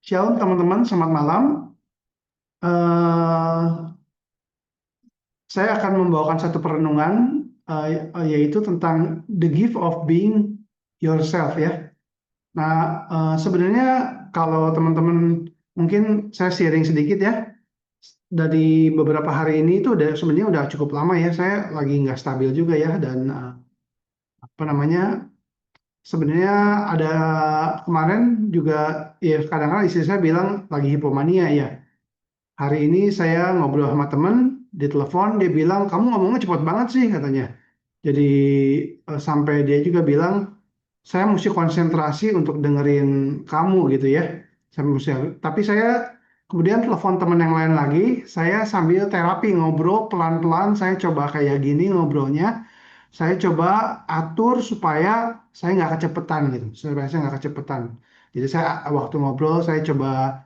Shalom teman-teman, selamat malam. Eh, saya akan membawakan satu perenungan, yaitu tentang the gift of being yourself ya. Nah, sebenarnya kalau teman-teman mungkin saya sharing sedikit ya. Dari beberapa hari ini itu sebenarnya udah cukup lama ya. Saya lagi nggak stabil juga ya, dan apa namanya, sebenarnya ada kemarin juga ya, kadang-kadang istri saya bilang lagi hipomania ya. Hari ini saya ngobrol sama temen di telepon, dia bilang, kamu ngomongnya cepet banget sih katanya. Jadi sampai dia juga bilang, saya mesti konsentrasi untuk dengerin kamu gitu ya. Tapi saya kemudian telepon temen yang lain lagi, saya sambil terapi ngobrol pelan-pelan, saya coba kayak gini ngobrolnya, saya coba atur supaya saya nggak kecepetan gitu, supaya saya nggak kecepetan. Jadi saya waktu ngobrol, saya coba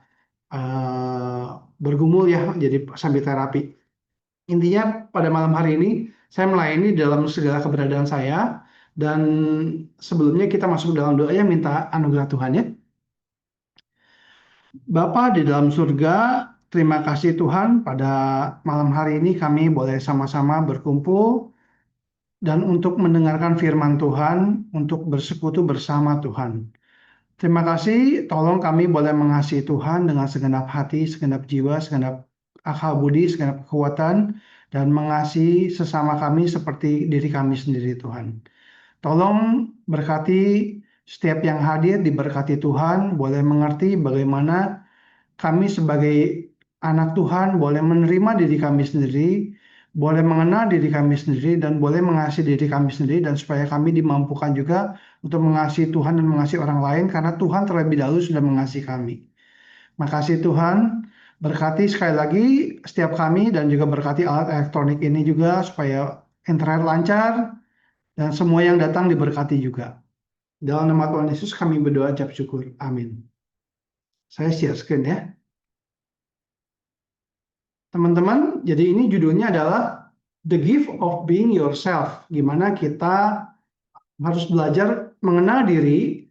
eh, bergumul ya, jadi sambil terapi. Intinya pada malam hari ini saya melayani dalam segala keberadaan saya, dan sebelumnya kita masuk dalam doa ya, minta anugerah Tuhan ya. Bapa di dalam surga, terima kasih Tuhan, pada malam hari ini kami boleh sama-sama berkumpul dan untuk mendengarkan firman Tuhan, untuk bersekutu bersama Tuhan. Terima kasih, tolong kami boleh mengasihi Tuhan dengan segenap hati, segenap jiwa, segenap akal budi, segenap kekuatan, dan mengasihi sesama kami seperti diri kami sendiri, Tuhan. Tolong berkati setiap yang hadir, diberkati Tuhan, boleh mengerti bagaimana kami sebagai anak Tuhan boleh menerima diri kami sendiri, boleh mengenal diri kami sendiri, dan boleh mengasihi diri kami sendiri, dan supaya kami dimampukan juga untuk mengasihi Tuhan dan mengasihi orang lain, karena Tuhan terlebih dahulu sudah mengasihi kami. Makasih Tuhan, berkati sekali lagi setiap kami, dan juga berkati alat elektronik ini juga, supaya internet lancar, dan semua yang datang diberkati juga. Dalam nama Tuhan Yesus kami berdoa ucap syukur. Amin. Saya share screen ya. Teman-teman, jadi ini judulnya adalah The Gift of Being Yourself. Gimana kita harus belajar mengenal diri,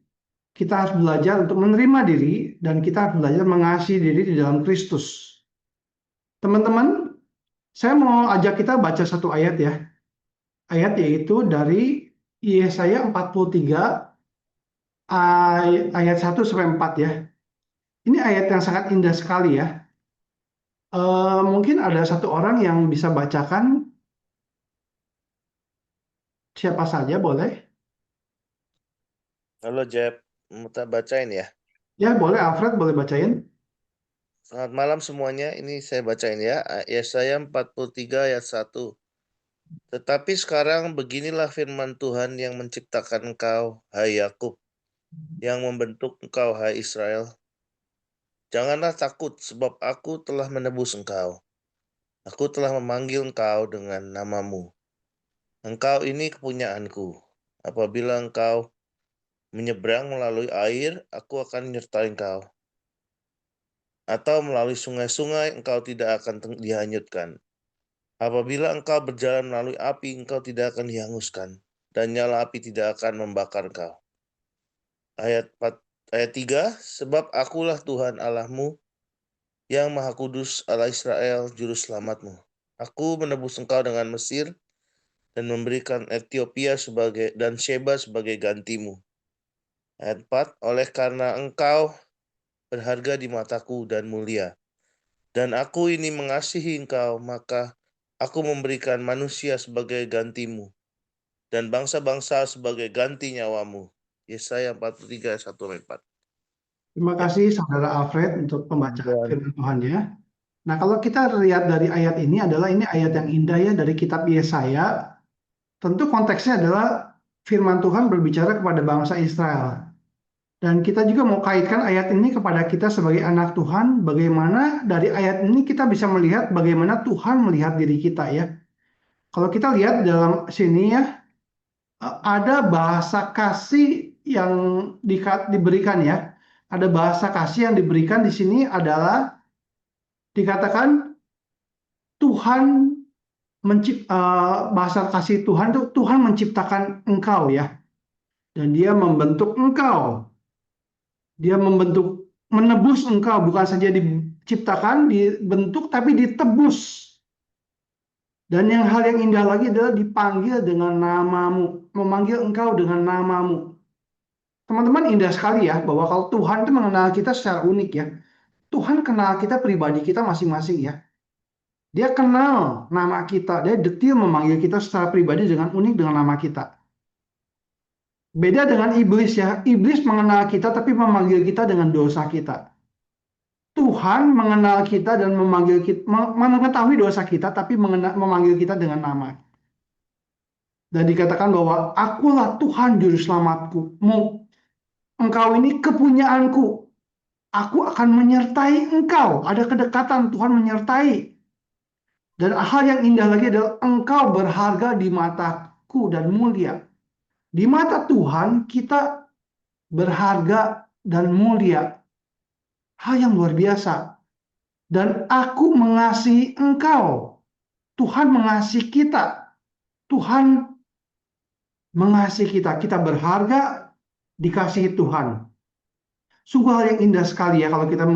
kita harus belajar untuk menerima diri, dan kita harus belajar mengasihi diri di dalam Kristus. Teman-teman, saya mau ajak kita baca satu ayat ya. Ayat yaitu dari Yesaya 43 ayat 1 sampai 4 ya. Ini ayat yang sangat indah sekali ya. Mungkin ada satu orang yang bisa bacakan, siapa saja boleh. Halo Jeb, mau tak bacain ya. Ya, boleh Alfred, boleh bacain. Selamat malam semuanya, ini saya bacain ya. Yesaya 43 ayat 1. Tetapi sekarang beginilah firman Tuhan yang menciptakan engkau, hai Yakub, yang membentuk engkau, hai Israel. Janganlah takut, sebab aku telah menebus engkau. Aku telah memanggil engkau dengan namamu. Engkau ini kepunyaanku. Apabila engkau menyeberang melalui air, aku akan menyertai engkau. Atau melalui sungai-sungai, engkau tidak akan dihanyutkan. Apabila engkau berjalan melalui api, engkau tidak akan dihanguskan, dan nyala api tidak akan membakar engkau. Ayat 3, sebab akulah Tuhan Allahmu, yang Maha Kudus, Allah Israel, Juru Selamatmu. Aku menebus engkau dengan Mesir, dan memberikan Ethiopia dan Sheba sebagai gantimu. Ayat 4, oleh karena engkau berharga di mataku dan mulia, dan aku ini mengasihi engkau, maka aku memberikan manusia sebagai gantimu, dan bangsa-bangsa sebagai ganti nyawamu. Yesaya 43, 1-4. Terima Ya, kasih Saudara Alfred untuk pembacaan Tuhan. firman Tuhan ya. Nah, kalau kita lihat dari ayat ini adalah ini ayat yang indah ya dari kitab Yesaya. Tentu konteksnya adalah firman Tuhan berbicara kepada bangsa Israel. Dan kita juga mau kaitkan ayat ini kepada kita sebagai anak Tuhan, bagaimana dari ayat ini kita bisa melihat bagaimana Tuhan melihat diri kita ya. Kalau kita lihat dalam sini ya, ada bahasa kasih yang diberikan ya. Ada bahasa kasih yang diberikan di sini adalah dikatakan Tuhan bahasa kasih Tuhan itu Tuhan menciptakan engkau ya, dan Dia membentuk engkau. Dia membentuk menebus engkau, bukan saja diciptakan, dibentuk, tapi ditebus. Dan hal yang indah lagi adalah dipanggil dengan namamu, memanggil engkau dengan namamu. Teman-teman, indah sekali ya, bahwa kalau Tuhan itu mengenal kita secara unik ya. Tuhan kenal kita pribadi kita masing-masing ya. Dia kenal nama kita, dia detil memanggil kita secara pribadi dengan unik dengan nama kita. Beda dengan iblis ya, iblis mengenal kita tapi memanggil kita dengan dosa kita. Tuhan mengenal kita dan memanggil kita, mengetahui dosa kita tapi memanggil kita dengan nama. Dan dikatakan bahwa akulah Tuhan juru selamatku. Engkau ini kepunyaanku. Aku akan menyertai engkau. Ada kedekatan Tuhan menyertai. Dan hal yang indah lagi adalah engkau berharga di mataku dan mulia. Di mata Tuhan kita berharga dan mulia. Hal yang luar biasa. Dan aku mengasihi engkau. Tuhan mengasihi kita. Tuhan mengasihi kita. Kita berharga dikasihi Tuhan. Sungguh hal yang indah sekali ya kalau kita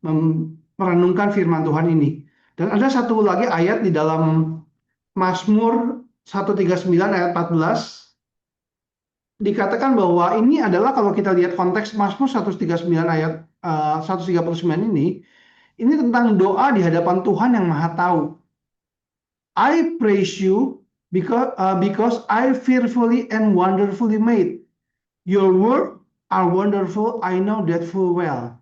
merenungkan firman Tuhan ini. Dan ada satu lagi ayat di dalam Mazmur 139 ayat 14 dikatakan bahwa ini adalah kalau kita lihat konteks Mazmur 139 ayat 139 ini tentang doa di hadapan Tuhan yang Maha Tahu. I praise you because I fearfully and wonderfully made. Your word are wonderful, I know that full well.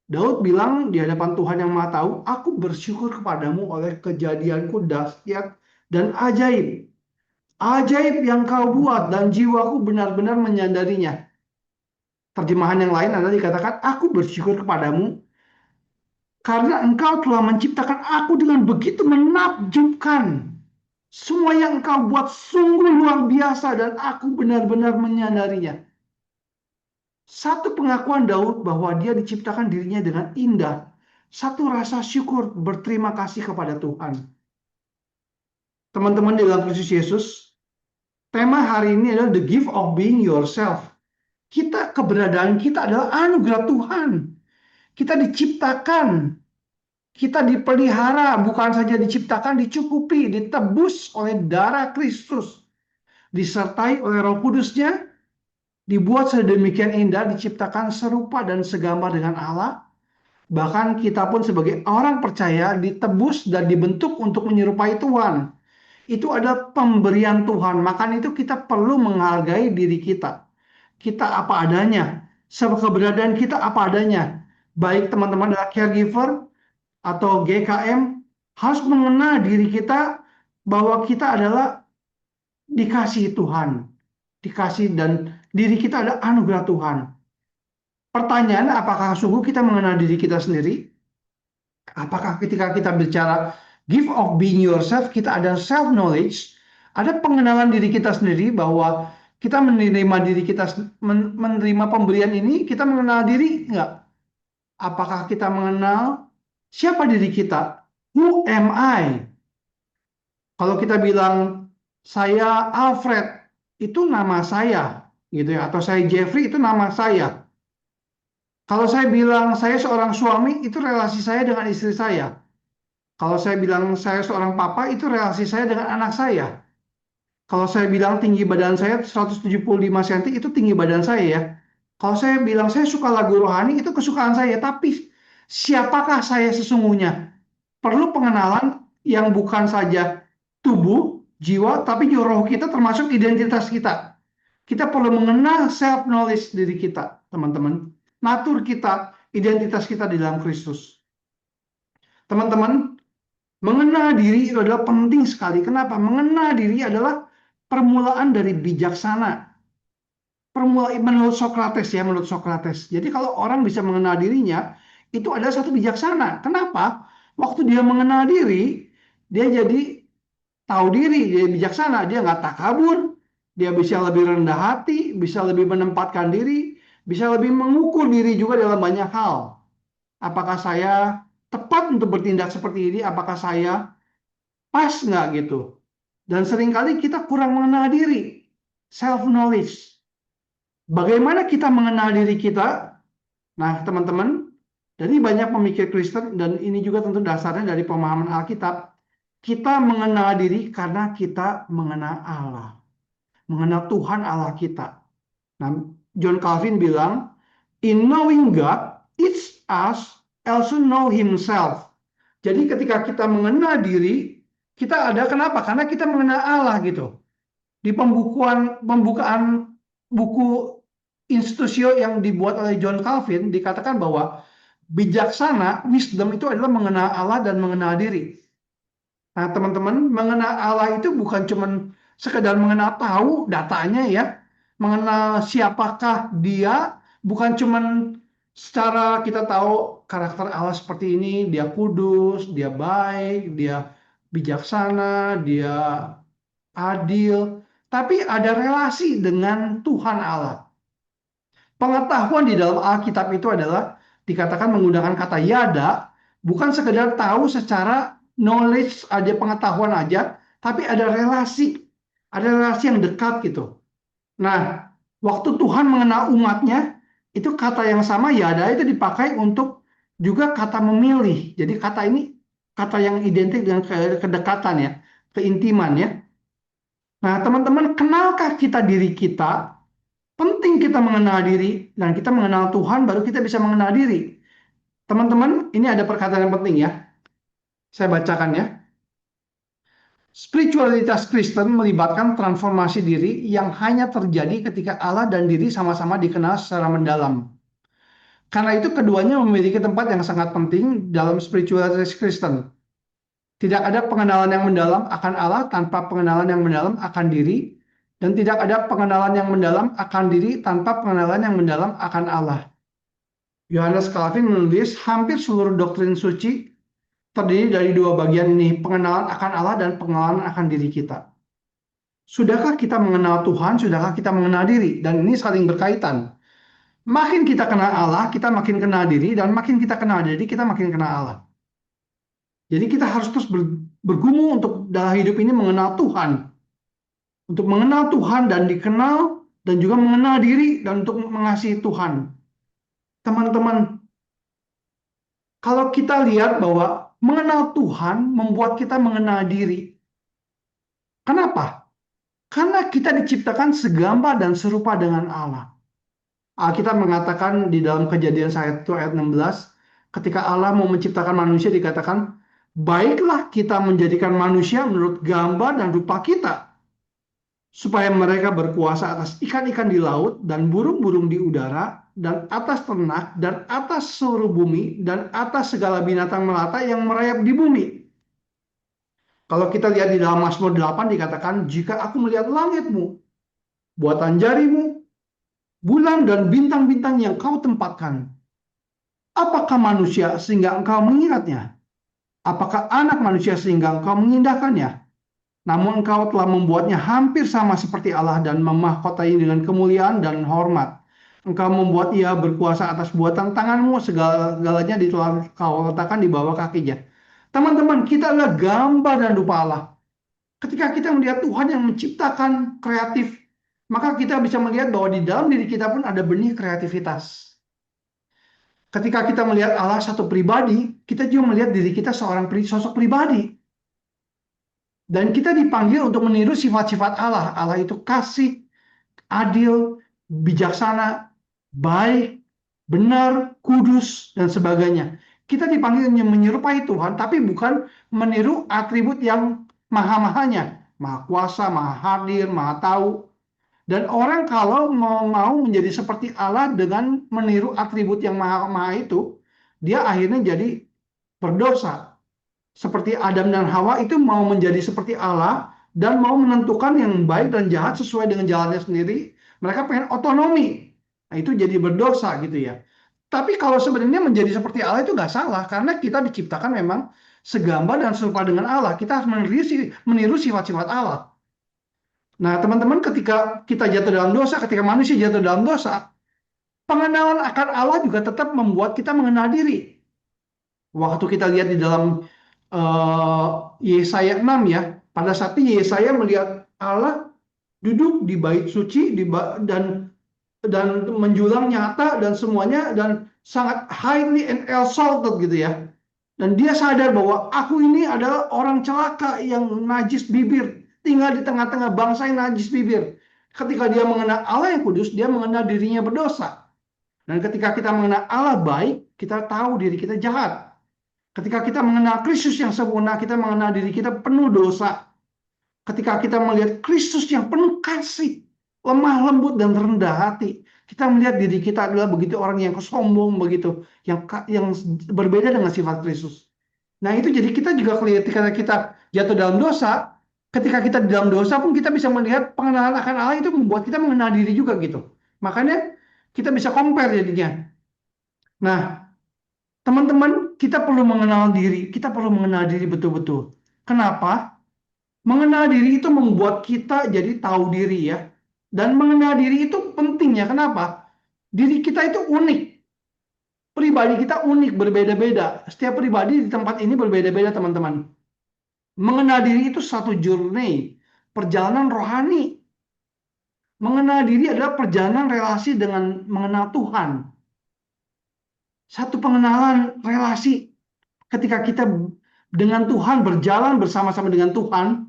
Daud bilang di hadapan Tuhan yang Maha Tahu, aku bersyukur kepadamu oleh kejadianku dahsyat dan ajaib. Ajaib yang kau buat dan jiwaku benar-benar menyadarinya. Terjemahan yang lain adalah dikatakan, aku bersyukur kepadamu karena engkau telah menciptakan aku dengan begitu menakjubkan. Semua yang engkau buat sungguh luar biasa dan aku benar-benar menyadarinya. Satu pengakuan Daud bahwa dia diciptakan dirinya dengan indah. Satu rasa syukur berterima kasih kepada Tuhan. Teman-teman di dalam Kristus Yesus, tema hari ini adalah the gift of being yourself. Keberadaan kita adalah anugerah Tuhan. Kita diciptakan, kita dipelihara, bukan saja diciptakan, dicukupi, ditebus oleh darah Kristus. Disertai oleh Roh Kudusnya, dibuat sedemikian indah, diciptakan serupa dan segambar dengan Allah. Bahkan kita pun sebagai orang percaya ditebus dan dibentuk untuk menyerupai Tuhan. Itu adalah pemberian Tuhan. Maka itu kita perlu menghargai diri kita. Kita apa adanya. Keberadaan kita apa adanya. Baik teman-teman adalah caregiver atau GKM harus mengenal diri kita bahwa kita adalah dikasihi Tuhan. Dikasih dan diri kita adalah anugerah Tuhan. Pertanyaan, apakah sungguh kita mengenal diri kita sendiri? Apakah ketika kita bicara gift of being yourself, kita ada self knowledge, ada pengenalan diri kita sendiri bahwa kita menerima diri kita, menerima pemberian ini, kita mengenal diri enggak? Apakah kita mengenal siapa diri kita? Who am I? Kalau kita bilang saya Alfred, itu nama saya, gitu ya, atau saya Jeffrey itu nama saya. Kalau saya bilang saya seorang suami, itu relasi saya dengan istri saya. Kalau saya bilang saya seorang papa, itu relasi saya dengan anak saya. Kalau saya bilang tinggi badan saya 175 cm, itu tinggi badan saya ya. Kalau saya bilang saya suka lagu rohani, itu kesukaan saya. Tapi siapakah saya sesungguhnya? Perlu pengenalan yang bukan saja tubuh, jiwa, tapi juga roh kita termasuk identitas kita. Kita perlu mengenal self-knowledge diri kita, teman-teman. Natur kita, identitas kita di dalam Kristus. Teman-teman, mengenal diri itu adalah penting sekali. Kenapa? Mengenal diri adalah permulaan dari bijaksana. Permulaan menurut Sokrates ya, menurut Sokrates. Jadi kalau orang bisa mengenal dirinya, itu adalah satu bijaksana. Kenapa? Waktu dia mengenal diri, dia jadi tahu diri, dia bijaksana, dia nggak takabur, dia bisa lebih rendah hati, bisa lebih menempatkan diri, bisa lebih mengukur diri juga dalam banyak hal. Apakah saya tepat untuk bertindak seperti ini? Apakah saya pas nggak gitu? Dan seringkali kita kurang mengenal diri, self knowledge. Bagaimana kita mengenal diri kita? Nah, teman-teman, Dari banyak pemikir Kristen, dan ini juga tentu dasarnya dari pemahaman Alkitab, kita mengenal diri karena kita mengenal Allah, mengenal Tuhan Allah kita. Nah, John Calvin bilang, in knowing God, each us also know himself. Jadi ketika kita mengenal diri, kita ada kenapa? Karena kita mengenal Allah gitu. Di pembukaan buku Institutio yang dibuat oleh John Calvin dikatakan bahwa bijaksana, wisdom itu adalah mengenal Allah dan mengenal diri. Nah, teman-teman, mengenal Allah itu bukan cuma sekedar mengenal tahu datanya ya, mengenal siapakah dia, bukan cuma secara kita tahu karakter Allah seperti ini, dia kudus, dia baik, dia bijaksana, dia adil, tapi ada relasi dengan Tuhan Allah. Pengetahuan di dalam Alkitab itu adalah dikatakan menggunakan kata yada, bukan sekedar tahu secara knowledge aja, pengetahuan aja, tapi ada relasi yang dekat gitu. Nah, waktu Tuhan mengenal umatnya, itu kata yang sama yada itu dipakai untuk juga kata memilih. Jadi kata ini kata yang identik dengan kedekatan ya, keintiman ya. Nah, teman-teman, kenalkah kita diri kita? Penting kita mengenal diri dan kita mengenal Tuhan baru kita bisa mengenal diri. Teman-teman, ini ada perkataan yang penting ya. Saya bacakan ya. Spiritualitas Kristen melibatkan transformasi diri yang hanya terjadi ketika Allah dan diri sama-sama dikenal secara mendalam. Karena itu keduanya memiliki tempat yang sangat penting dalam spiritualitas Kristen. Tidak ada pengenalan yang mendalam akan Allah tanpa pengenalan yang mendalam akan diri, dan tidak ada pengenalan yang mendalam akan diri tanpa pengenalan yang mendalam akan Allah. Yohanes Calvin menulis hampir seluruh doktrin suci terdiri dari dua bagian ini, pengenalan akan Allah dan pengenalan akan diri kita. Sudahkah kita mengenal Tuhan? Sudahkah kita mengenal diri? Dan ini saling berkaitan. Makin kita kenal Allah, kita makin kenal diri, dan makin kita kenal diri, kita makin kenal Allah. Jadi kita harus terus bergumul untuk dalam hidup ini mengenal Tuhan. Untuk mengenal Tuhan dan dikenal, dan juga mengenal diri, dan untuk mengasihi Tuhan. Teman-teman, kalau kita lihat bahwa mengenal Tuhan membuat kita mengenal diri. Kenapa? Karena kita diciptakan segambar dan serupa dengan Allah. Alkitab mengatakan di dalam Kejadian 1 ayat 16, ketika Allah mau menciptakan manusia dikatakan, baiklah kita menjadikan manusia menurut gambar dan rupa kita, supaya mereka berkuasa atas ikan-ikan di laut dan burung-burung di udara, dan atas ternak, dan atas seluruh bumi, dan atas segala binatang melata yang merayap di bumi. Kalau kita lihat di dalam Mazmur 8 dikatakan, jika aku melihat langitmu, buatan jarimu, bulan dan bintang-bintang yang kau tempatkan, apakah manusia sehingga engkau mengingatnya? Apakah anak manusia sehingga engkau mengindahkannya? Namun engkau telah membuatnya hampir sama seperti Allah dan memahkotai dengan kemuliaan dan hormat. Engkau membuat ia berkuasa atas buatan tanganmu, segala-galanya telah kau letakkan di bawah kakinya. Teman-teman, kita adalah gambar dan rupa Allah. Ketika kita melihat Tuhan yang menciptakan kreatif, maka kita bisa melihat bahwa di dalam diri kita pun ada benih kreativitas. Ketika kita melihat Allah satu pribadi, kita juga melihat diri kita seorang sosok pribadi. Dan kita dipanggil untuk meniru sifat-sifat Allah. Allah itu kasih, adil, bijaksana, baik, benar, kudus, dan sebagainya. Kita dipanggil menyerupai Tuhan, tapi bukan meniru atribut yang maha-mahanya. Maha kuasa, maha hadir, maha tahu. Dan orang kalau mau menjadi seperti Allah dengan meniru atribut yang maha-maha itu, dia akhirnya jadi berdosa. Seperti Adam dan Hawa itu mau menjadi seperti Allah dan mau menentukan yang baik dan jahat sesuai dengan jalannya sendiri. Mereka pengen otonomi. Nah, itu jadi berdosa gitu ya. Tapi kalau sebenarnya menjadi seperti Allah itu nggak salah karena kita diciptakan memang segambar dan serupa dengan Allah. Kita harus meniru sifat-sifat Allah. Nah, teman-teman, ketika kita jatuh dalam dosa, ketika manusia jatuh dalam dosa, pengenalan akan Allah juga tetap membuat kita mengenal diri. Waktu kita lihat di dalam Yesaya 6 ya, pada saat itu Yesaya melihat Allah duduk di bait suci dan dan menjulang nyata dan semuanya, dan sangat highly and exalted gitu ya. Dan dia sadar bahwa aku ini adalah orang celaka yang najis bibir, tinggal di tengah-tengah bangsa yang najis bibir. Ketika dia mengenal Allah yang kudus, dia mengenal dirinya berdosa. Dan ketika kita mengenal Allah baik, kita tahu diri kita jahat. Ketika kita mengenal Kristus yang sempurna, kita mengenal diri kita penuh dosa. Ketika kita melihat Kristus yang penuh kasih, lemah lembut dan rendah hati, kita melihat diri kita adalah begitu orang yang sombong begitu, yang berbeda dengan sifat Kristus. Nah, itu jadi kita juga ketika kita jatuh dalam dosa, ketika kita di dalam dosa pun kita bisa melihat pengenalan akan Allah itu membuat kita mengenal diri juga gitu. Makanya kita bisa compare jadinya. Nah, teman-teman, kita perlu mengenal diri, kita perlu mengenal diri betul-betul. Kenapa? Mengenal diri itu membuat kita jadi tahu diri ya. Dan mengenal diri itu pentingnya. Kenapa? Diri kita itu unik. Pribadi kita unik, berbeda-beda. Setiap pribadi di tempat ini berbeda-beda, teman-teman. Mengenal diri itu satu journey, perjalanan rohani. Mengenal diri adalah perjalanan relasi dengan mengenal Tuhan. Satu pengenalan relasi ketika kita dengan Tuhan, berjalan bersama-sama dengan Tuhan.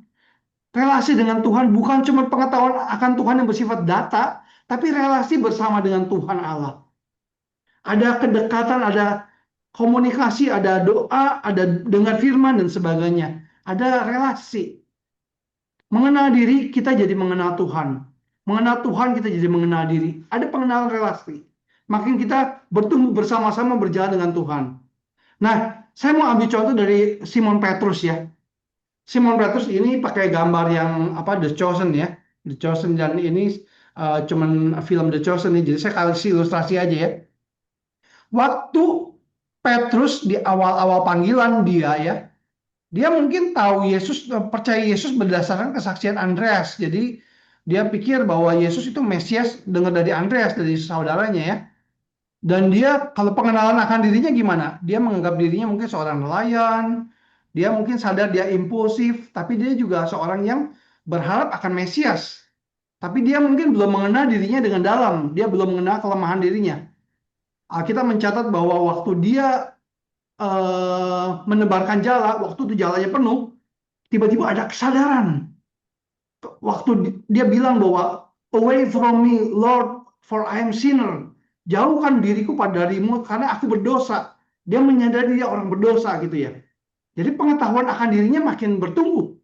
Relasi dengan Tuhan bukan cuma pengetahuan akan Tuhan yang bersifat data, tapi relasi bersama dengan Tuhan Allah. Ada kedekatan, ada komunikasi, ada doa, ada dengar firman dan sebagainya. Ada relasi. Mengenal diri, kita jadi mengenal Tuhan. Mengenal Tuhan, kita jadi mengenal diri. Ada pengenalan relasi. Makin kita bertumbuh bersama-sama berjalan dengan Tuhan. Nah, saya mau ambil contoh dari Simon Petrus ya. Simon Petrus ini pakai gambar yang apa, The Chosen ya, The Chosen, dan ini cuman film The Chosen nih, jadi saya kasih ilustrasi aja ya. Waktu Petrus di awal-awal panggilan dia ya, dia mungkin tahu Yesus, percaya Yesus berdasarkan kesaksian Andreas. Jadi dia pikir bahwa Yesus itu Mesias, dengar dari Andreas, dari saudaranya ya. Dan dia kalau pengenalan akan dirinya gimana? Dia menganggap dirinya mungkin seorang nelayan, dia mungkin sadar dia impulsif, tapi dia juga seorang yang berharap akan Mesias. Tapi dia mungkin belum mengenal dirinya dengan dalam, dia belum mengenal kelemahan dirinya. Alkitab mencatat bahwa waktu dia menebarkan jala, waktu itu jalanya penuh, tiba-tiba ada kesadaran. Waktu dia bilang bahwa away from me, Lord, for I am sinner. Jauhkan diriku darimu karena aku berdosa. Dia menyadari dia orang berdosa gitu ya. Jadi pengetahuan akan dirinya makin bertumbuh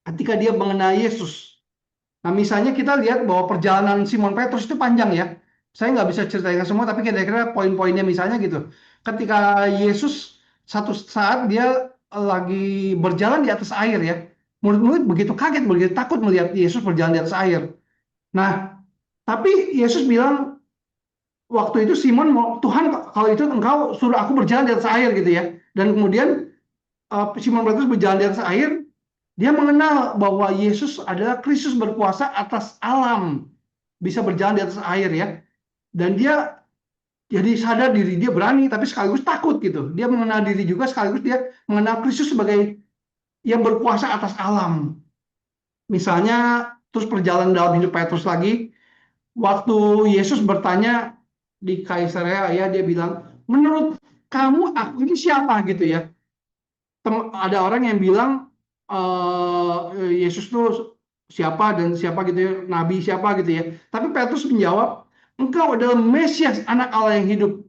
ketika dia mengenal Yesus. Nah, misalnya kita lihat bahwa perjalanan Simon Petrus itu panjang ya. Saya nggak bisa ceritakan semua, tapi kira-kira poin-poinnya misalnya gitu. Ketika Yesus satu saat dia lagi berjalan di atas air ya. Murid-murid begitu kaget, begitu takut melihat Yesus berjalan di atas air. Nah, tapi Yesus bilang waktu itu Simon mau, Tuhan kalau itu engkau suruh aku berjalan di atas air gitu ya. Dan kemudian Simon Petrus berjalan di atas air, dia mengenal bahwa Yesus adalah Kristus berkuasa atas alam, bisa berjalan di atas air ya. Dan dia jadi sadar diri dia berani, tapi sekaligus takut gitu. Dia mengenal diri juga, sekaligus dia mengenal Kristus sebagai yang berkuasa atas alam. Misalnya, terus perjalanan dalam hidup Petrus lagi, waktu Yesus bertanya di Kaisarea ya, dia bilang, menurut kamu aku ini siapa gitu ya. Ada orang yang bilang Yesus tuh siapa dan siapa gitu ya, nabi siapa gitu ya. Tapi Petrus menjawab, engkau adalah Mesias, anak Allah yang hidup.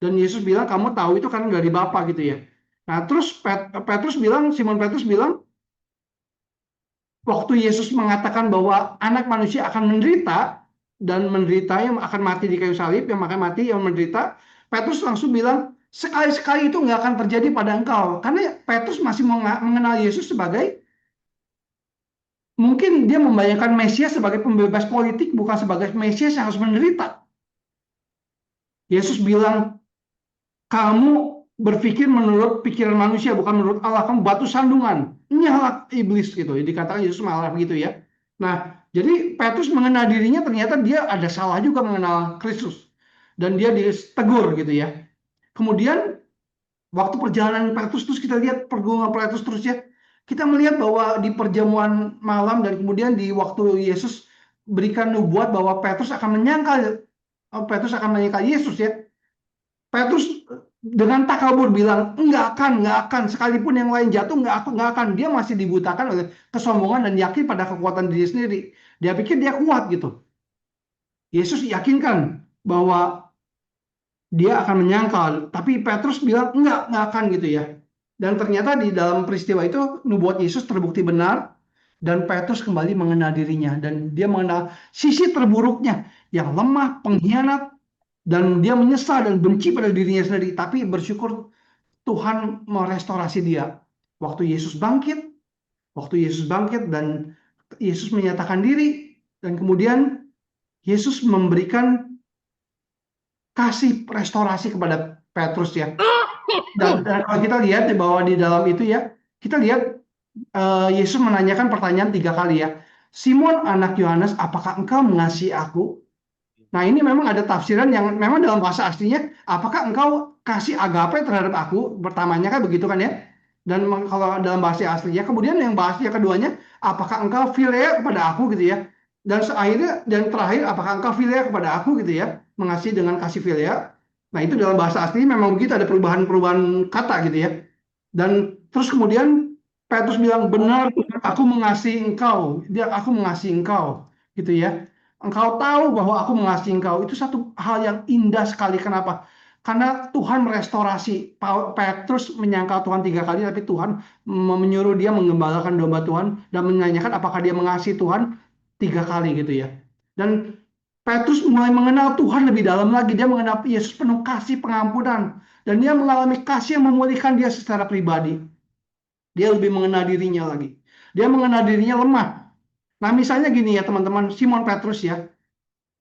Dan Yesus bilang, kamu tahu itu karena dari Bapa gitu ya. Nah, terus Petrus bilang, Simon Petrus bilang, waktu Yesus mengatakan bahwa anak manusia akan menderita, dan menderita yang akan mati di kayu salib, yang akan mati, yang menderita, Petrus langsung bilang, sekali-sekali itu nggak akan terjadi pada engkau. Karena Petrus masih mengenal Yesus sebagai, mungkin dia membayangkan Mesias sebagai pembebas politik, bukan sebagai Mesias yang harus menderita. Yesus bilang, kamu berpikir menurut pikiran manusia, bukan menurut Allah. Kamu batu sandungan. Nyala iblis gitu. Dikatakan Yesus malah begitu ya. Nah, jadi Petrus mengenal dirinya, ternyata dia ada salah juga mengenal Kristus. Dan dia ditegur gitu ya. Kemudian waktu perjalanan Petrus, terus kita lihat pergumulan Petrus terus ya. Kita melihat bahwa di perjamuan malam dan kemudian di waktu Yesus berikan nubuat bahwa Petrus akan menyangkal Yesus ya. Petrus dengan takabur bilang, nggak akan, sekalipun yang lain jatuh, nggak akan. Dia masih dibutakan oleh kesombongan dan yakin pada kekuatan diri sendiri. Dia pikir dia kuat gitu. Yesus yakinkan bahwa dia akan menyangkal, tapi Petrus bilang nggak akan gitu ya. Dan ternyata di dalam peristiwa itu nubuat Yesus terbukti benar, dan Petrus kembali mengenal dirinya, dan dia mengenal sisi terburuknya yang lemah, pengkhianat, dan dia menyesal dan benci pada dirinya sendiri. Tapi bersyukur Tuhan merestorasi dia. Waktu Yesus bangkit dan Yesus menyatakan diri, dan kemudian Yesus memberikan kasih restorasi kepada Petrus ya. Dan kalau kita lihat di bawah di dalam itu ya, kita lihat Yesus menanyakan pertanyaan 3 kali ya. Simon anak Yohanes, apakah engkau mengasihi aku? Nah ini memang ada tafsiran yang memang dalam bahasa aslinya, apakah engkau kasih agape terhadap aku? Pertamanya kan begitu kan ya. Dan kalau dalam bahasa aslinya, kemudian yang bahasa keduanya, apakah engkau philia kepada aku gitu ya. Dan akhirnya dan terakhir, apakah engkau philia kepada aku gitu ya, mengasihi dengan kasih philia. Nah itu dalam bahasa asli memang begitu, ada perubahan-perubahan kata gitu ya. Dan terus kemudian Petrus bilang, benar aku mengasihi engkau, aku mengasihi engkau gitu ya. Engkau tahu bahwa aku mengasihi engkau. Itu satu hal yang indah sekali. Kenapa? Karena Tuhan merestorasi. Petrus menyangkal Tuhan 3 kali, tapi Tuhan menyuruh dia menggembalakan domba Tuhan dan menanyakan apakah dia mengasihi Tuhan 3 kali gitu ya. Dan Petrus mulai mengenal Tuhan lebih dalam lagi. Dia mengenal Yesus penuh kasih pengampunan. Dan dia mengalami kasih yang memulihkan dia secara pribadi. Dia lebih mengenal dirinya lagi. Dia mengenal dirinya lemah. Nah misalnya gini ya teman-teman, Simon Petrus ya.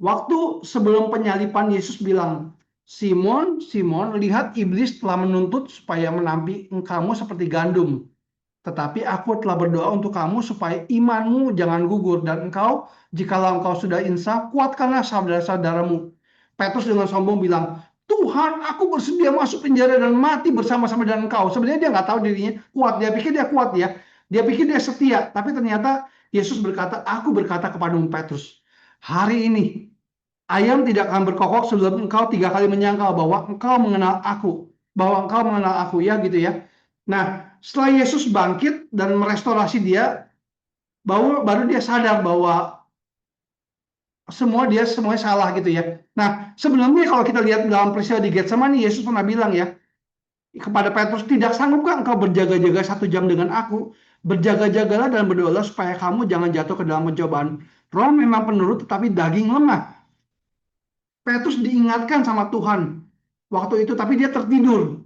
Waktu sebelum penyalipan Yesus bilang, Simon, Simon, lihat iblis telah menuntut supaya menampi engkau seperti gandum. Tetapi aku telah berdoa untuk kamu supaya imanmu jangan gugur. Dan engkau, jikalau engkau sudah insaf, kuatkanlah saudara-saudaramu. Petrus dengan sombong bilang, Tuhan, aku bersedia masuk penjara dan mati bersama-sama dengan engkau. Sebenarnya dia nggak tahu dirinya kuat. Dia pikir dia kuat ya. Dia pikir dia setia. Tapi ternyata Yesus berkata, aku berkata kepadamu Petrus, hari ini ayam tidak akan berkokok sebelum engkau 3 kali menyangkal bahwa engkau mengenal aku. Bahwa engkau mengenal aku ya gitu ya. Nah setelah Yesus bangkit dan merestorasi dia, baru dia sadar bahwa semuanya salah gitu ya. Nah sebelumnya kalau kita lihat dalam peristiwa di Getsemani, Yesus pernah bilang ya kepada Petrus, tidak sanggupkah engkau berjaga-jaga 1 jam dengan aku? Berjaga-jagalah dan berdoalah supaya kamu jangan jatuh ke dalam pencobaan. Roh memang penurut tetapi daging lemah. Petrus diingatkan sama Tuhan waktu itu, tapi dia tertidur.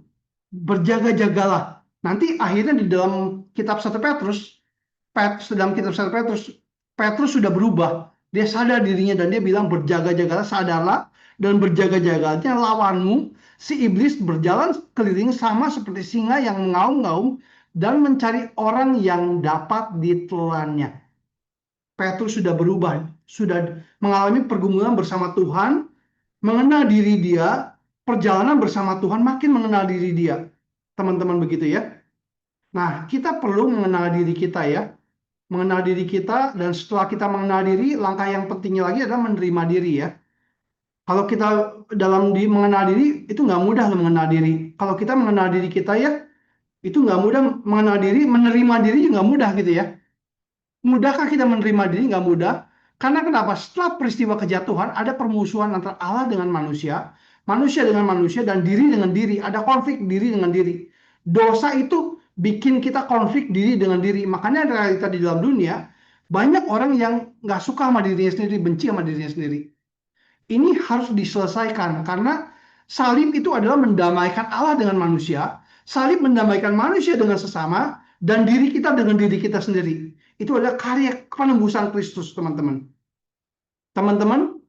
Berjaga-jagalah. Nanti akhirnya di dalam kitab 1 Petrus, dalam kitab 1 Petrus, Petrus sudah berubah. Dia sadar dirinya dan dia bilang, berjaga-jagalah, sadarlah, dan berjaga-jagalah lawanmu, si iblis berjalan keliling sama seperti singa yang mengaum-ngaum dan mencari orang yang dapat ditelannya. Petrus sudah berubah, sudah mengalami pergumulan bersama Tuhan, mengenal diri dia, perjalanan bersama Tuhan makin mengenal diri dia. Teman-teman begitu ya. Nah, kita perlu mengenal diri kita ya. Mengenal diri kita, dan setelah kita mengenal diri, langkah yang pentingnya lagi adalah menerima diri ya. Kalau kita mengenal diri, itu nggak mudah loh mengenal diri. Kalau kita mengenal diri kita ya, itu nggak mudah mengenal diri, menerima diri juga nggak mudah gitu ya. Mudahkah kita menerima diri? Nggak mudah. Karena kenapa? Setelah peristiwa kejatuhan, ada permusuhan antara Allah dengan manusia dengan manusia, dan diri dengan diri. Ada konflik diri dengan diri. Dosa itu bikin kita konflik diri dengan diri. Makanya realita di dalam dunia, banyak orang yang nggak suka sama dirinya sendiri, benci sama dirinya sendiri. Ini harus diselesaikan, karena salib itu adalah mendamaikan Allah dengan manusia, salib mendamaikan manusia dengan sesama, dan diri kita dengan diri kita sendiri. Itu adalah karya penembusan Kristus, teman-teman. Teman-teman,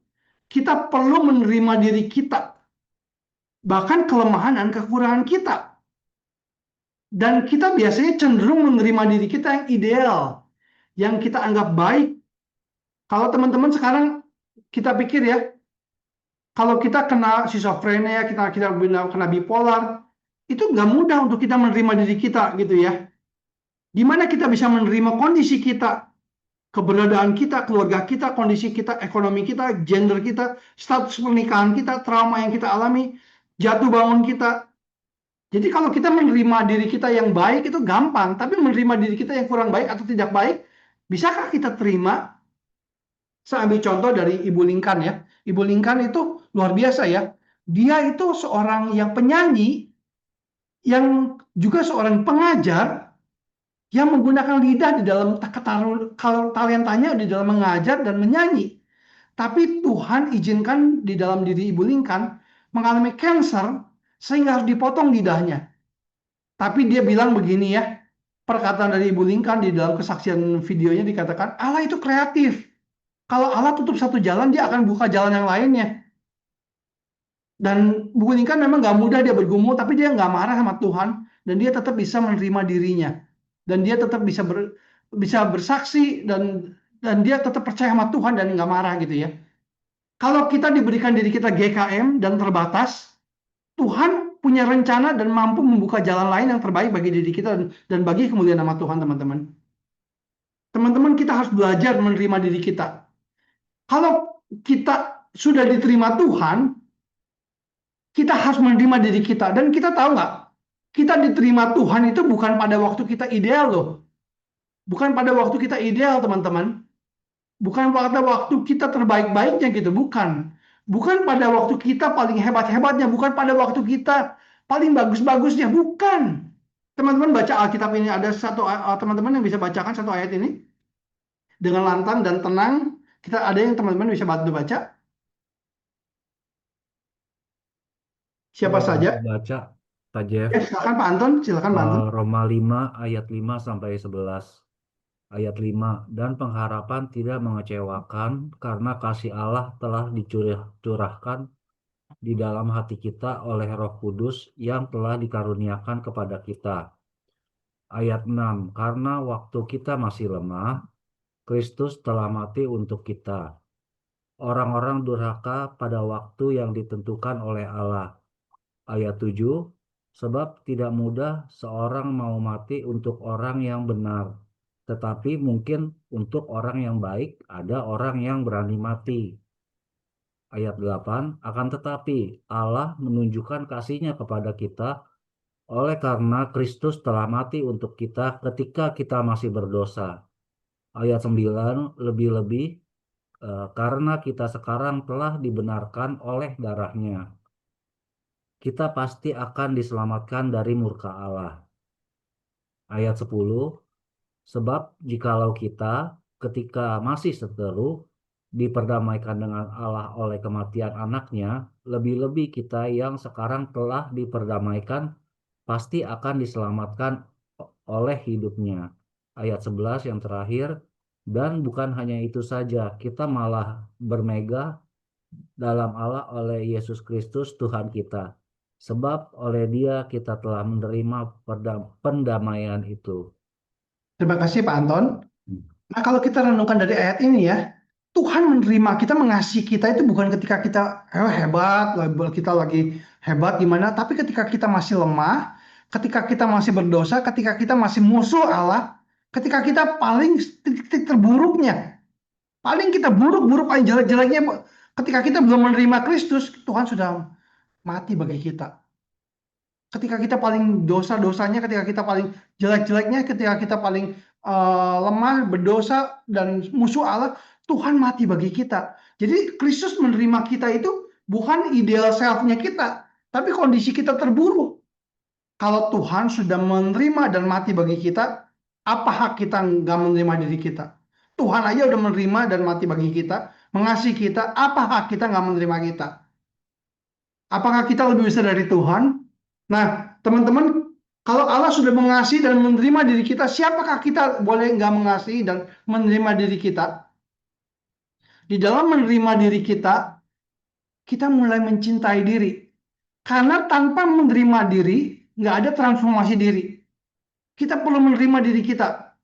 kita perlu menerima diri kita, bahkan kelemahan dan kekurangan kita. Dan kita biasanya cenderung menerima diri kita yang ideal, yang kita anggap baik. Kalau teman-teman sekarang, kita pikir ya, kalau kita kena schizophrenia, kita kena bipolar, itu nggak mudah untuk kita menerima diri kita gitu ya. Gimana kita bisa menerima kondisi kita keberadaan kita, keluarga kita, kondisi kita, ekonomi kita, gender kita, status pernikahan kita, trauma yang kita alami, jatuh bangun kita. Jadi kalau kita menerima diri kita yang baik itu gampang, tapi menerima diri kita yang kurang baik atau tidak baik, bisakah kita terima? Saya ambil contoh dari Ibu Lincoln ya. Ibu Lincoln itu luar biasa ya. Dia itu seorang yang penyanyi, yang juga seorang pengajar, yang menggunakan lidah di dalam talentanya di dalam mengajar dan menyanyi. Tapi Tuhan izinkan di dalam diri Ibu Lincoln mengalami kanker sehingga harus dipotong lidahnya. Tapi dia bilang begini ya, perkataan dari Ibu Lincoln di dalam kesaksian videonya dikatakan, Allah itu kreatif. Kalau Allah tutup satu jalan, dia akan buka jalan yang lainnya. Dan Bu Lincoln memang nggak mudah dia bergumul, tapi dia nggak marah sama Tuhan. Dan dia tetap bisa menerima dirinya. Dan dia tetap bisa bersaksi, dan dia tetap percaya sama Tuhan dan nggak marah gitu ya. Kalau kita diberikan diri kita GKM dan terbatas, Tuhan punya rencana dan mampu membuka jalan lain yang terbaik bagi diri kita dan bagi kemuliaan nama Tuhan, teman-teman. Teman-teman, kita harus belajar menerima diri kita. Kalau kita sudah diterima Tuhan, kita harus menerima diri kita. Dan kita tahu nggak, kita diterima Tuhan itu bukan pada waktu kita ideal loh. Bukan pada waktu kita ideal, teman-teman. Bukan pada waktu kita terbaik-baiknya gitu, bukan. Bukan pada waktu kita paling hebat-hebatnya, bukan pada waktu kita paling bagus-bagusnya, bukan. Teman-teman baca Alkitab ini, ada teman-teman yang bisa bacakan satu ayat ini dengan lantang dan tenang. Kita ada yang teman-teman bisa bantu baca. Siapa saja? Aku baca, Pak Jeff, Silakan Pak Anton, silakan Pak Anton. Roma 5 ayat 5 sampai 11. Ayat 5, dan pengharapan tidak mengecewakan karena kasih Allah telah dicurahkan di dalam hati kita oleh Roh Kudus yang telah dikaruniakan kepada kita. Ayat 6, karena waktu kita masih lemah, Kristus telah mati untuk kita. Orang-orang durhaka pada waktu yang ditentukan oleh Allah. Ayat 7, sebab tidak mudah seorang mau mati untuk orang yang benar, tetapi mungkin untuk orang yang baik ada orang yang berani mati. Ayat 8, akan tetapi Allah menunjukkan kasih-Nya kepada kita oleh karena Kristus telah mati untuk kita ketika kita masih berdosa. Ayat 9, lebih-lebih karena kita sekarang telah dibenarkan oleh darah-Nya, kita pasti akan diselamatkan dari murka Allah. Ayat 10, sebab jikalau kita ketika masih seteru diperdamaikan dengan Allah oleh kematian anaknya, lebih-lebih kita yang sekarang telah diperdamaikan pasti akan diselamatkan oleh hidupnya. Ayat 11 yang terakhir, dan bukan hanya itu saja, kita malah bermegah dalam Allah oleh Yesus Kristus Tuhan kita. Sebab oleh Dia kita telah menerima pendamaian itu. Terima kasih Pak Anton. Nah, kalau kita renungkan dari ayat ini ya, Tuhan menerima kita, mengasihi kita itu bukan ketika kita hebat, label kita lagi hebat gimana, tapi ketika kita masih lemah, ketika kita masih berdosa, ketika kita masih musuh Allah, ketika kita paling titik terburuknya, paling kita buruk-buruk, paling jelek-jeleknya, ketika kita belum menerima Kristus, Tuhan sudah mati bagi kita. Ketika kita paling dosa-dosanya, ketika kita paling jelek-jeleknya, ketika kita paling lemah, berdosa, dan musuh Allah, Tuhan mati bagi kita. Jadi Kristus menerima kita itu bukan ideal self-nya kita, tapi kondisi kita terburuk. Kalau Tuhan sudah menerima dan mati bagi kita, apa hak kita nggak menerima diri kita? Tuhan aja udah menerima dan mati bagi kita, mengasihi kita, apa hak kita nggak menerima kita? Apakah kita lebih besar dari Tuhan? Nah, teman-teman, kalau Allah sudah mengasihi dan menerima diri kita, siapakah kita boleh nggak mengasihi dan menerima diri kita? Di dalam menerima diri kita, kita mulai mencintai diri. Karena tanpa menerima diri, nggak ada transformasi diri. Kita perlu menerima diri kita.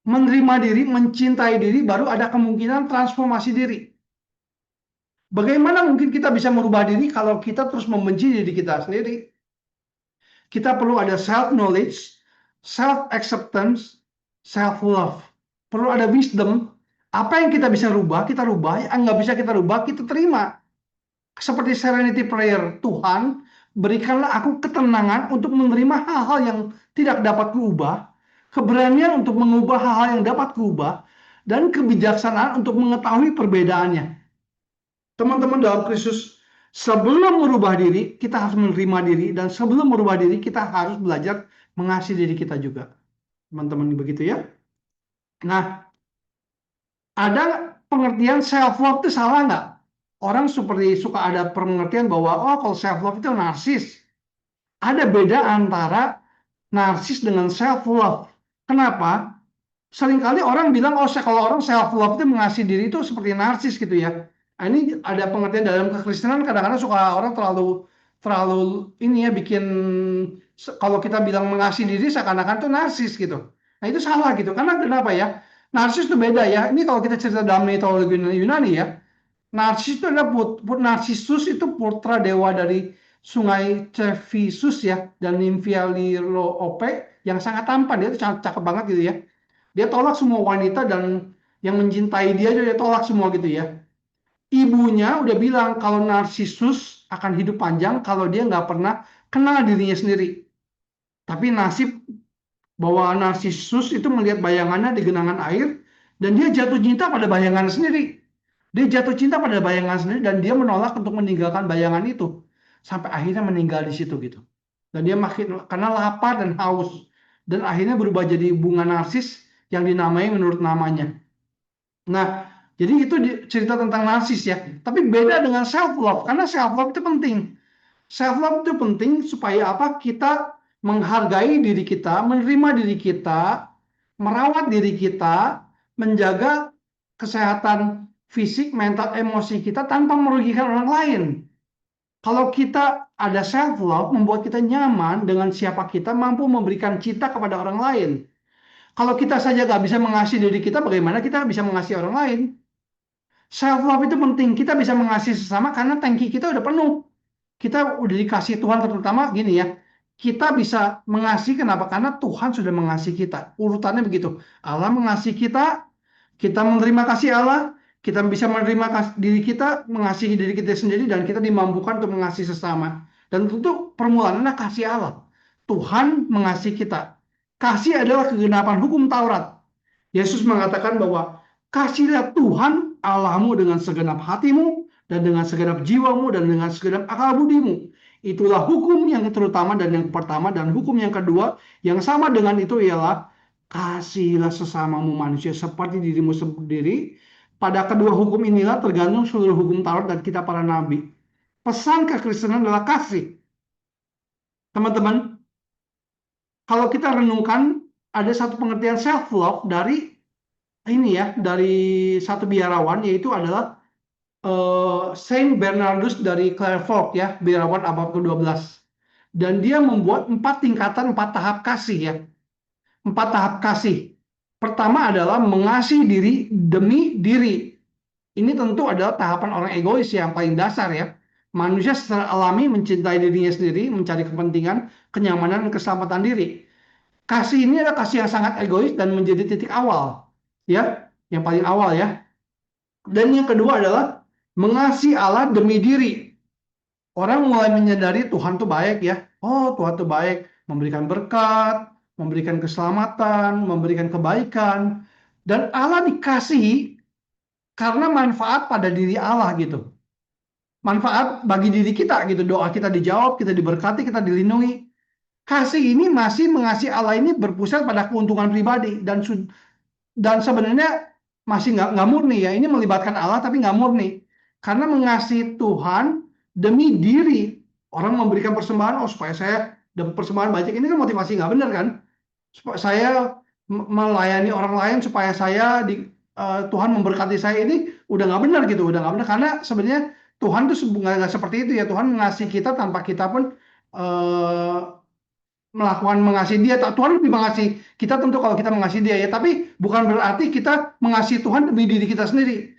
Menerima diri, mencintai diri, baru ada kemungkinan transformasi diri. Bagaimana mungkin kita bisa merubah diri kalau kita terus membenci diri kita sendiri? Kita perlu ada self-knowledge, self-acceptance, self-love. perlu ada wisdom. Apa yang kita bisa rubah, kita rubah. Yang nggak bisa kita rubah, kita terima. Seperti serenity prayer, Tuhan, berikanlah aku ketenangan untuk menerima hal-hal yang tidak dapat kuubah, keberanian untuk mengubah hal-hal yang dapat kuubah, dan kebijaksanaan untuk mengetahui perbedaannya. Teman-teman dalam Kristus, sebelum merubah diri, kita harus menerima diri, dan sebelum merubah diri, kita harus belajar mengasihi diri kita juga. Teman-teman begitu ya. Nah, ada pengertian self love itu salah nggak? Orang seperti suka ada pengertian bahwa oh kalau self love itu narsis. Ada beda antara narsis dengan self love. Kenapa? Seringkali orang bilang oh kalau orang self love itu mengasihi diri itu seperti narsis gitu ya. Nah, ini ada pengertian dalam kekristenan, kadang-kadang suka orang terlalu terlalu ini ya bikin kalau kita bilang mengasihi diri seakan-akan itu narsis gitu. Nah itu salah gitu. Karena kenapa ya? Narsis itu beda ya. Ini kalau kita cerita dalam mitologi Yunani ya. Narsis itu adalah Narcissus itu putra dewa dari sungai Cephisus ya, dan Nymphia Liriope yang sangat tampan. Dia tuh cakep banget gitu ya. Dia tolak semua wanita dan yang mencintai dia tolak semua gitu ya. Ibunya udah bilang kalau Narcissus akan hidup panjang kalau dia nggak pernah kenal dirinya sendiri. Tapi nasib bahwa Narcissus itu melihat bayangannya di genangan air dan dia jatuh cinta pada bayangan sendiri. Dia jatuh cinta pada bayangan sendiri dan dia menolak untuk meninggalkan bayangan itu sampai akhirnya meninggal di situ gitu. Dan dia makin karena lapar dan haus dan akhirnya berubah jadi bunga narsis yang dinamai menurut namanya. Nah, jadi itu cerita tentang narsis ya. Tapi beda dengan self love karena self love itu penting. Self love itu penting supaya apa? Kita menghargai diri kita, menerima diri kita, merawat diri kita, menjaga kesehatan fisik, mental, emosi kita tanpa merugikan orang lain. Kalau kita ada self love, membuat kita nyaman dengan siapa kita, mampu memberikan cinta kepada orang lain. Kalau kita saja nggak bisa mengasihi diri kita, bagaimana kita bisa mengasihi orang lain? Self love itu penting. Kita bisa mengasihi sesama karena tangki kita udah penuh. Kita udah dikasih Tuhan, terutama gini ya. Kita bisa mengasihi kenapa? Karena Tuhan sudah mengasihi kita. Urutannya begitu. Allah mengasihi kita, kita menerima kasih Allah, kita bisa menerima diri kita, mengasihi diri kita sendiri, dan kita dimampukan untuk mengasihi sesama. Dan tentu permulaannya kasih Allah. Tuhan mengasihi kita. Kasih adalah kegenapan hukum Taurat. Yesus mengatakan bahwa kasihlah Tuhan Allahmu dengan segenap hatimu, dan dengan segenap jiwamu, dan dengan segenap akal budimu. Itulah hukum yang terutama dan yang pertama, dan hukum yang kedua yang sama dengan itu ialah kasihilah sesamamu manusia seperti dirimu sendiri. Pada kedua hukum inilah tergantung seluruh hukum Taurat dan kitab para nabi. Pesan kekristenan adalah kasih. Teman-teman, kalau kita renungkan, ada satu pengertian self love dari ini ya, dari satu biarawan, yaitu adalah Saint Bernardus dari Clairvaux ya, biarawan abad ke-12. Dan dia membuat 4 tingkatan, 4 tahap kasih ya. 4 tahap kasih. Pertama adalah mengasihi diri demi diri. Ini tentu adalah tahapan orang egois yang paling dasar ya. Manusia secara alami mencintai dirinya sendiri, mencari kepentingan, kenyamanan, dan keselamatan diri. Kasih ini adalah kasih yang sangat egois dan menjadi titik awal. Ya, yang paling awal ya. Dan yang kedua adalah mengasihi Allah demi diri. Orang mulai menyadari Tuhan tuh baik ya. Oh, Tuhan tuh baik, memberikan berkat, memberikan keselamatan, memberikan kebaikan. Dan Allah dikasihi karena manfaat pada diri Allah gitu. Manfaat bagi diri kita gitu. Doa kita dijawab, kita diberkati, kita dilindungi. Kasih ini masih mengasihi Allah ini berpusat pada keuntungan pribadi dan sebenarnya masih nggak murni ya. Ini melibatkan Allah tapi nggak murni. Karena mengasihi Tuhan demi diri. Orang memberikan persembahan, oh supaya saya dapat persembahan banyak. Ini kan motivasi nggak benar kan? Supaya saya melayani orang lain, supaya saya Tuhan memberkati saya, ini udah nggak benar gitu. Udah nggak benar. Karena sebenarnya Tuhan tuh nggak seperti itu ya. Tuhan mengasihi kita tanpa kita pun melakukan mengasihi dia. Tuhan lebih mengasihi kita tentu kalau kita mengasihi dia ya, tapi bukan berarti kita mengasihi Tuhan demi diri kita sendiri.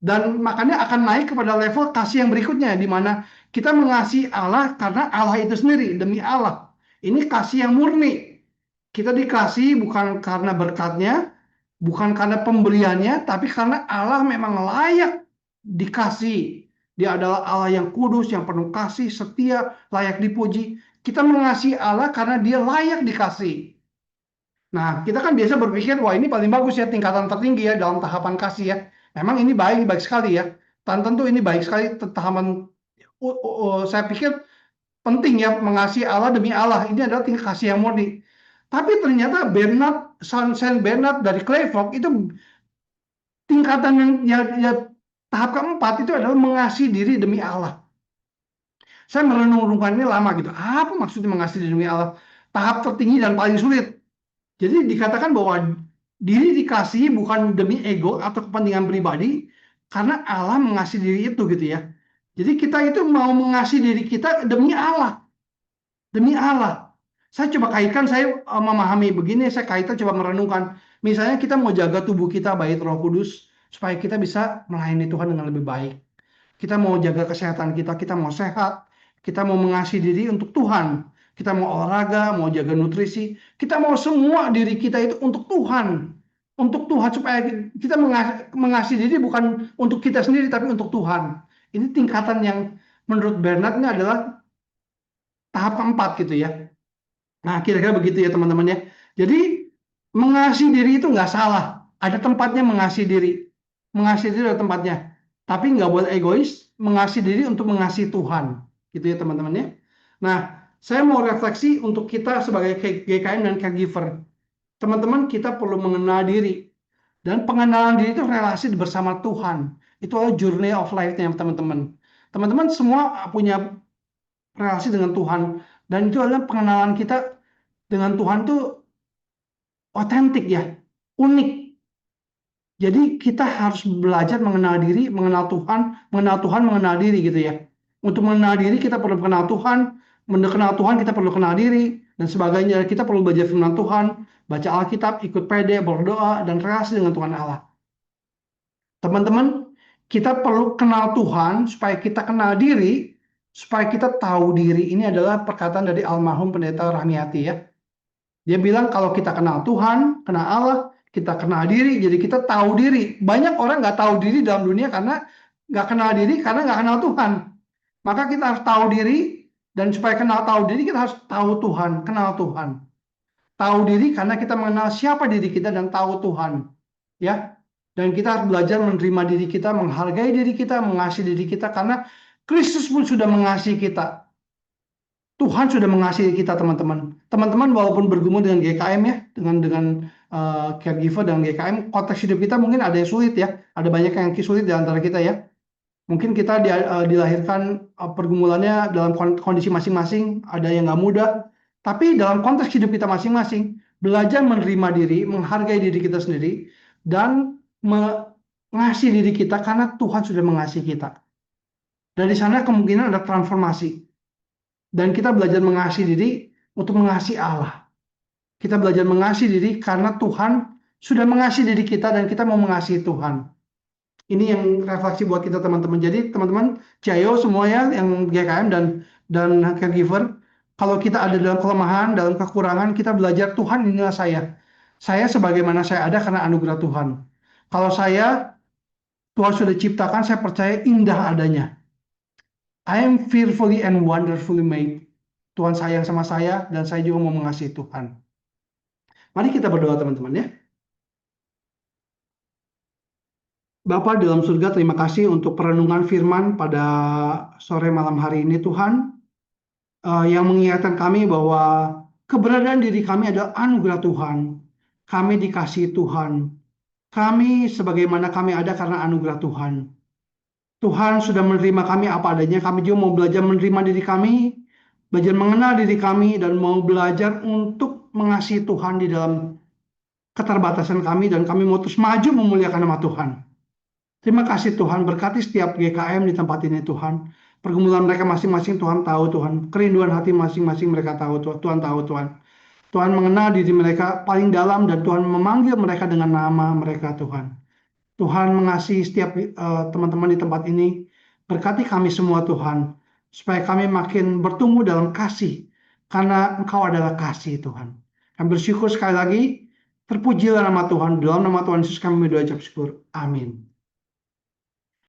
Dan makanya akan naik kepada level kasih yang berikutnya, di mana kita mengasihi Allah karena Allah itu sendiri, demi Allah. Ini kasih yang murni. Kita dikasih bukan karena berkatnya, Bukan karena pemberiannya, tapi karena Allah memang layak dikasih. Dia adalah Allah yang kudus, yang penuh kasih, setia, layak dipuji. Kita mengasihi Allah karena dia layak dikasih. Nah, kita kan biasa berpikir, wah ini paling bagus ya, tingkatan tertinggi ya dalam tahapan kasih ya. Memang ini baik, baik sekali ya. Dan tentu ini baik sekali tahapan, saya pikir penting ya mengasihi Allah demi Allah. Ini adalah tingkat kasih yang murni. Tapi ternyata Saint Bernard dari Clairvaux itu tingkatan yang tahap keempat itu adalah mengasihi diri demi Allah. Saya merenung-renungkan ini lama gitu. Apa maksudnya mengasihi diri demi Allah? Tahap tertinggi dan paling sulit. Jadi dikatakan bahwa diri dikasihi bukan demi ego atau kepentingan pribadi, karena Allah mengasihi diri itu gitu ya. Jadi kita itu mau mengasihi diri kita demi Allah. Demi Allah. Saya coba kaitkan, saya memahami begini, saya kaitkan coba merenungkan. Misalnya kita mau jaga tubuh kita baik Roh Kudus, supaya kita bisa melayani Tuhan dengan lebih baik. Kita mau jaga kesehatan kita mau sehat, kita mau mengasihi diri untuk Tuhan. Kita mau olahraga, mau jaga nutrisi, kita mau semua diri kita itu untuk Tuhan. Untuk Tuhan, supaya kita mengasihi diri bukan untuk kita sendiri, tapi untuk Tuhan. Ini tingkatan yang menurut Bernard ini adalah tahap keempat gitu ya. Nah, kira-kira begitu ya teman-teman ya. Jadi mengasihi diri itu nggak salah. Ada tempatnya mengasihi diri. Mengasihi diri ada tempatnya. Tapi nggak boleh egois. Mengasihi diri untuk mengasihi Tuhan. Gitu ya teman-teman ya. Nah, saya mau refleksi untuk kita sebagai GKM dan caregiver. Teman-teman, kita perlu mengenal diri. Dan pengenalan diri itu relasi bersama Tuhan. Itu adalah journey of life-nya teman-teman. Teman-teman semua punya relasi dengan Tuhan. Dan itu adalah pengenalan kita dengan Tuhan tuh otentik ya, unik. Jadi kita harus belajar mengenal diri, mengenal Tuhan, mengenal diri gitu ya. Untuk mengenal diri kita perlu mengenal Tuhan, mengenal Tuhan kita perlu kenal diri, dan sebagainya. Kita perlu belajar firman Tuhan, baca Alkitab, ikut PD, berdoa, dan relasi dengan Tuhan Allah. Teman-teman, kita perlu kenal Tuhan supaya kita kenal diri, supaya kita tahu diri. Ini adalah perkataan dari almarhum pendeta Rahmiati ya. Dia bilang kalau kita kenal Tuhan, kenal Allah, kita kenal diri, jadi kita tahu diri. Banyak orang nggak tahu diri dalam dunia karena nggak kenal diri, karena nggak kenal Tuhan. Maka kita harus tahu diri, dan supaya tahu diri kita harus tahu Tuhan, kenal Tuhan. Tahu diri karena kita mengenal siapa diri kita dan tahu Tuhan. Ya, dan kita harus belajar menerima diri kita, menghargai diri kita, mengasihi diri kita, karena Kristus pun sudah mengasihi kita. Tuhan sudah mengasihi kita teman-teman. Teman-teman walaupun bergumul dengan GKM ya, dengan caregiver dan GKM, konteks hidup kita mungkin ada yang sulit ya. Ada banyak yang sulit di antara kita ya. Mungkin kita dilahirkan pergumulannya dalam kondisi masing-masing, ada yang nggak mudah. Tapi dalam konteks hidup kita masing-masing, belajar menerima diri, menghargai diri kita sendiri, dan mengasihi diri kita karena Tuhan sudah mengasihi kita. Dari sana kemungkinan ada transformasi. Dan kita belajar mengasihi diri untuk mengasihi Allah. Kita belajar mengasihi diri karena Tuhan sudah mengasihi diri kita dan kita mau mengasihi Tuhan. Ini yang refleksi buat kita teman-teman. Jadi teman-teman, Ciao semua ya yang GKM dan caregiver, kalau kita ada dalam kelemahan, dalam kekurangan, kita belajar Tuhan inilah saya. Saya sebagaimana saya ada karena anugerah Tuhan. Kalau Tuhan sudah ciptakan, saya percaya indah adanya. I am fearfully and wonderfully made. Tuhan sayang sama saya dan saya juga mau mengasihi Tuhan. Mari kita berdoa teman-teman ya. Bapa dalam surga, terima kasih untuk perenungan firman pada sore malam hari ini Tuhan. Yang mengingatkan kami bahwa keberadaan diri kami adalah anugerah Tuhan. Kami dikasihi Tuhan. Kami sebagaimana kami ada karena anugerah Tuhan. Tuhan sudah menerima kami apa adanya. Kami juga mau belajar menerima diri kami, belajar mengenal diri kami, dan mau belajar untuk mengasihi Tuhan di dalam keterbatasan kami, dan kami mau terus maju memuliakan nama Tuhan. Terima kasih Tuhan, berkati setiap GKM di tempat ini Tuhan. Pergumulan mereka masing-masing Tuhan tahu Tuhan. Kerinduan hati masing-masing mereka tahu Tuhan tahu Tuhan. Tuhan mengenal diri mereka paling dalam dan Tuhan memanggil mereka dengan nama mereka Tuhan. Tuhan mengasihi setiap teman-teman di tempat ini. Berkati kami semua Tuhan, supaya kami makin bertumbuh dalam kasih, karena Engkau adalah kasih Tuhan. Kami bersyukur sekali lagi, Terpujilah nama Tuhan. Dalam nama Tuhan Yesus kami berdoa ucap syukur. Amin.